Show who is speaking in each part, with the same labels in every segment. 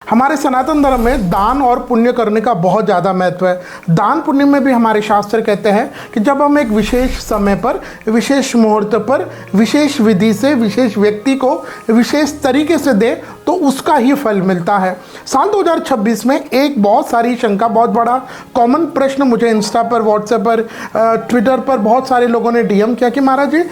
Speaker 1: हमारे सनातन धर्म में दान और पुण्य करने का बहुत ज़्यादा महत्व है। दान पुण्य में भी हमारे शास्त्र कहते हैं कि जब हम एक विशेष समय पर, विशेष मुहूर्त पर, विशेष विधि से विशेष व्यक्ति को विशेष तरीके से दें तो उसका ही फल मिलता है। साल 2026 में एक बहुत सारी शंका, बहुत बड़ा कॉमन प्रश्न मुझे इंस्टा पर, व्हाट्सएप पर, ट्विटर पर बहुत सारे लोगों ने डीएम किया कि महाराज जी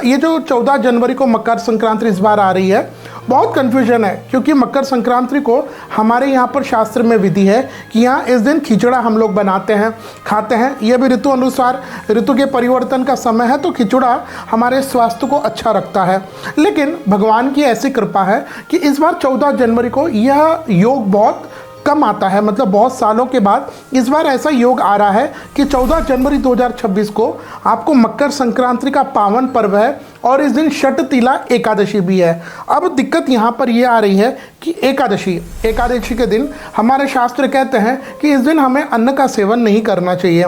Speaker 1: ये जो 14 जनवरी को मकर संक्रांति इस बार आ रही है, बहुत कन्फ्यूजन है क्योंकि मकर संक्रांति को हमारे यहाँ पर शास्त्र में विधि है कि यहाँ इस दिन खिचड़ा हम लोग बनाते हैं, खाते हैं। यह भी ऋतु अनुसार, ऋतु के परिवर्तन का समय है तो खिचड़ा हमारे स्वास्थ्य को अच्छा रखता है। लेकिन भगवान की ऐसी कृपा है कि इस बार 14 जनवरी को यह योग बहुत कम आता है, मतलब बहुत सालों के बाद इस बार ऐसा योग आ रहा है कि 14 जनवरी 2026 को आपको मकर संक्रांति का पावन पर्व है और इस दिन षटतिला एकादशी भी है। अब दिक्कत यहाँ पर यह आ रही है कि एकादशी के दिन हमारे शास्त्र कहते हैं कि इस दिन हमें अन्न का सेवन नहीं करना चाहिए।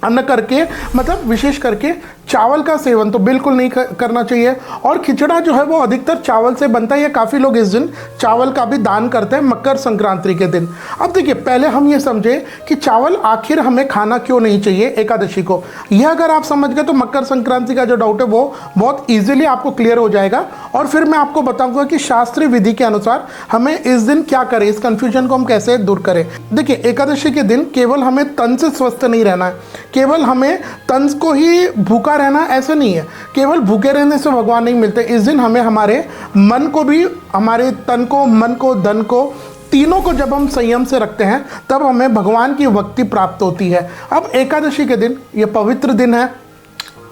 Speaker 1: अन्न करके मतलब विशेष करके चावल का सेवन तो बिल्कुल नहीं करना चाहिए और खिचड़ा जो है वो अधिकतर चावल से बनता है। ये काफ़ी लोग इस दिन चावल का भी दान करते हैं मकर संक्रांति के दिन। अब देखिए, पहले हम ये समझें कि चावल आखिर हमें खाना क्यों नहीं चाहिए एकादशी को। यह अगर आप समझ गए तो मकर संक्रांति का जो डाउट है वो बहुत ईजिली आपको क्लियर हो जाएगा। और फिर मैं आपको बताऊँगा कि शास्त्रीय विधि के अनुसार हमें इस दिन क्या करें, इस कन्फ्यूजन को हम कैसे दूर करें। देखिए, एकादशी के दिन केवल हमें तन से स्वस्थ नहीं रहना है, केवल हमें तन को ही भूखा रहना ऐसे नहीं है। केवल भूखे रहने से भगवान नहीं मिलते। इस दिन हमें हमारे मन को भी, हमारे तन को, मन को, धन को, तीनों को जब हम संयम से रखते हैं तब हमें भगवान की भक्ति प्राप्त होती है। अब एकादशी के दिन, ये पवित्र दिन है,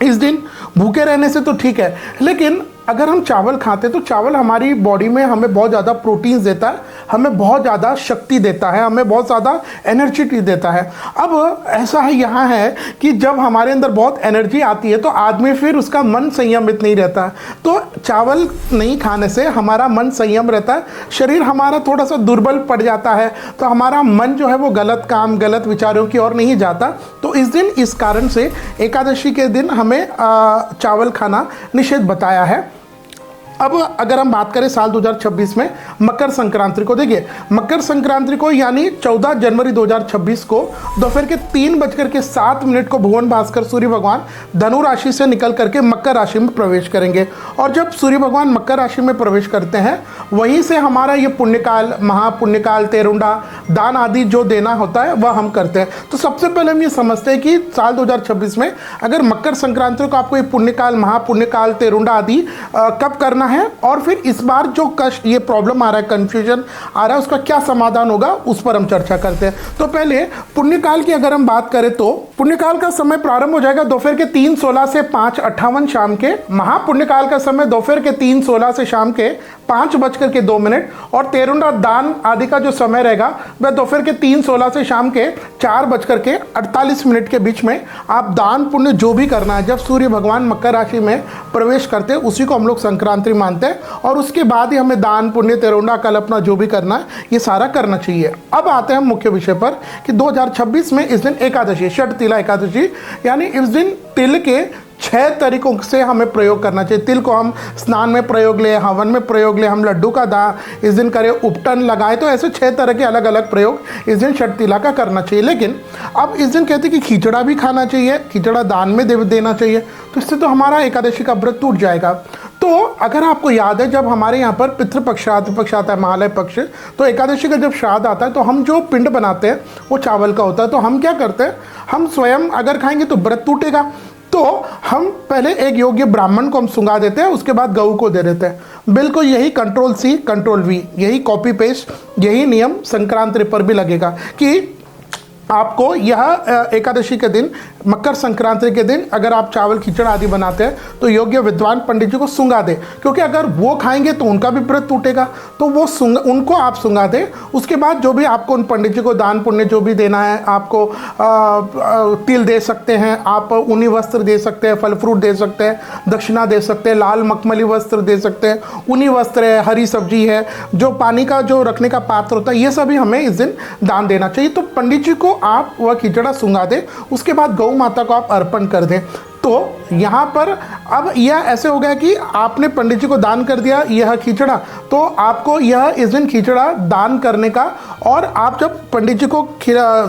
Speaker 1: इस दिन भूखे रहने से तो ठीक है, लेकिन अगर हम चावल खाते तो चावल हमारी बॉडी में हमें बहुत ज़्यादा प्रोटीन्स देता है, हमें बहुत ज़्यादा शक्ति देता है, हमें बहुत ज़्यादा एनर्जी देता है। अब ऐसा है यहाँ है कि जब हमारे अंदर बहुत एनर्जी आती है तो आदमी फिर उसका मन संयमित नहीं रहता। तो चावल नहीं खाने से हमारा मन संयम रहता है, शरीर हमारा थोड़ा सा दुर्बल पड़ जाता है, तो हमारा मन जो है वो गलत काम, गलत विचारों की ओर नहीं जाता। तो इस दिन, इस कारण से एकादशी के दिन हमें चावल खाना निषेध बताया है। अब अगर हम बात करें साल 2026 में मकर संक्रांति को, देखिए मकर संक्रांति को यानी 14 जनवरी 2026 को दोपहर के 3:07 को भुवन भास्कर सूर्य भगवान धनु राशि से निकल करके मकर राशि में प्रवेश करेंगे। और जब सूर्य भगवान मकर राशि में प्रवेश करते हैं वहीं से हमारा ये पुण्यकाल, महापुण्यकाल, तेरुंडा, दान आदि जो देना होता है वह हम करते हैं। तो सबसे पहले हम ये समझते हैं कि साल 2026 में अगर मकर संक्रांति को आपको ये पुण्यकाल, महापुण्यकाल, तेरुंडा आदि कब करना है और फिर इस बार जो कष्ट, ये प्रॉब्लम आ रहा है, कंफ्यूजन आ रहा है, उसका क्या समाधान होगा उस पर हम चर्चा करते हैं। तो पहले पुण्यकाल की अगर हम बात करें तो पुण्यकाल का समय प्रारंभ हो जाएगा दोपहर के 3:16 से 5:58 शाम के। महापुण्यकाल का समय दोपहर के 3:16 से शाम के 5:02 और तेरुंडा दान आदि का जो समय रहेगा वह दोपहर के 3:16 से शाम के 4:48 के बीच में आप दान पुण्य जो भी करना है, जब सूर्य भगवान मकर राशि में प्रवेश करते हैं उसी को हम लोग संक्रांति मानते हैं। और उसके बाद ही हमें दान पुण्य, तेरुंडा, कल्पना जो भी करना है ये सारा करना चाहिए। अब आते हैं मुख्य विषय पर कि 2026 में इस दिन एकादशी, षटतिला एकादशी, यानी इस दिन तिल के 6 तरीकों से हमें प्रयोग करना चाहिए। तिल को हम स्नान में प्रयोग ले, हवन में प्रयोग ले, हम लड्डू का दान इस दिन करें, उपटन लगाए, तो ऐसे 6 तरह के अलग अलग प्रयोग इस दिन षटतिला का करना चाहिए। लेकिन अब इस दिन कहते हैं कि खिचड़ा भी खाना चाहिए, खिचड़ा दान में देना चाहिए, तो इससे तो हमारा एकादशी का व्रत टूट जाएगा। तो अगर आपको याद है, जब हमारे यहाँ पर पितृपक्ष आता है, महालय पक्ष, तो एकादशी का जब श्राद्ध आता है तो हम जो पिंड बनाते हैं वो चावल का होता है। तो हम क्या करते हैं, हम स्वयं अगर खाएंगे तो व्रत टूटेगा, तो हम पहले एक योग्य ब्राह्मण को हम सुंगा देते हैं, उसके बाद गऊ को दे देते हैं। बिल्कुल यही कंट्रोल C कंट्रोल V, यही कॉपी पेस्ट, यही नियम संक्रांति पर भी लगेगा कि आपको यह एकादशी के दिन, मकर संक्रांति के दिन अगर आप चावल खिचड़ा आदि बनाते हैं तो योग्य विद्वान पंडित जी को सुंगा दें, क्योंकि अगर वो खाएंगे तो उनका भी व्रत टूटेगा। तो वो उनको आप सुंगा दें। उसके बाद जो भी आपको उन पंडित जी को दान पुण्य जो भी देना है, आपको तिल दे सकते हैं, आप ऊनी वस्त्र दे सकते हैं, फल फ्रूट दे सकते हैं, दक्षिणा दे सकते हैं, लाल मखमली वस्त्र दे सकते हैं, ऊनी वस्त्र है, हरी सब्जी है, जो पानी का जो रखने का पात्र होता है, ये सभी हमें इस दिन दान देना चाहिए। तो पंडित जी को आप वह खिचड़ा सुंगा दें, उसके बाद गौ माता को आप अर्पण कर दें। तो यहाँ पर अब यह ऐसे हो गया कि आपने पंडित जी को दान कर दिया यह खिचड़ा, तो आपको यह इस दिन खिचड़ा दान करने का, और आप जब पंडित जी को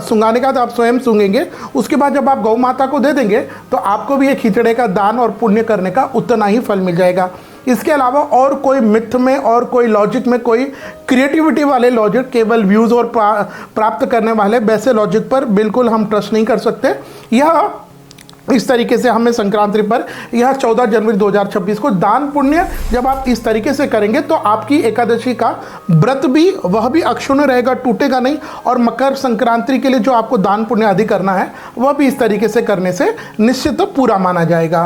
Speaker 1: सूंघाने का तो आप स्वयं सूंघेंगे, उसके बाद जब आप गौ माता को दे देंगे तो आपको भी ये खिचड़े का दान और पुण्य करने का उतना ही फल मिल जाएगा। इसके अलावा और कोई मिथ में और कोई लॉजिक में, कोई क्रिएटिविटी वाले लॉजिक, केवल व्यूज़ और प्राप्त करने वाले वैसे लॉजिक पर बिल्कुल हम ट्रस्ट नहीं कर सकते। यह इस तरीके से हमें संक्रांति पर यह 14 जनवरी 2026 को दान पुण्य जब आप इस तरीके से करेंगे तो आपकी एकादशी का व्रत भी वह भी अक्षुण्ण रहेगा, टूटेगा नहीं, और मकर संक्रांति के लिए जो आपको दान पुण्य आदि करना है वह भी इस तरीके से करने से निश्चित पूरा माना जाएगा।